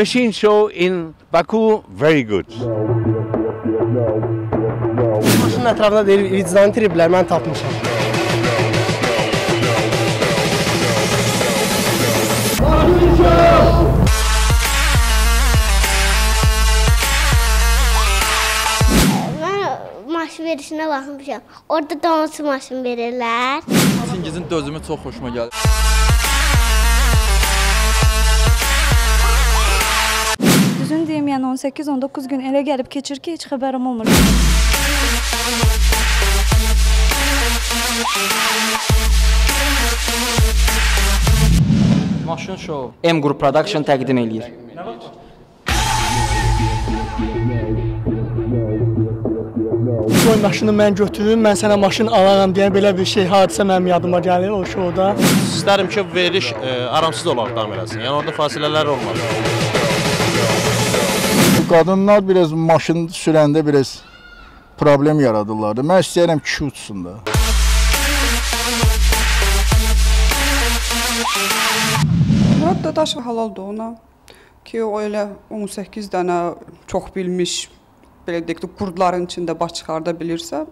machine show in Baku very good. Maşının ətrafında deyir, vicdanı triblər, mən tapmışam. Maşın verişinə baxmışam. Orada donası maşın verirlər. Çingizin dözümü çox xoşuma gəlir. Düzün deyim, yəni 18-19 gün elə gəlib keçir ki, heç xəbərim olmur. Maşın show M Group Production təqdim eləyir. Qoy maşını mən götürüm, mən sənə maşın alaram deyən belə bir şey, hadisə mənim yadıma gəlir o şovda. İstərim ki, veriş aramsız olaraq davam eləsin. Yəni orada fasilələr olmaz. Qadınlar biraz maşın sürəndə biraz problem yaradırlar. Mən istəyirəm kişi uçsun da. Murad Dadaşov halaldır ona ki, o elə 18 dənə çox bilmiş, belə deyək ki, qurdların içində baş çıxarda bilirsə,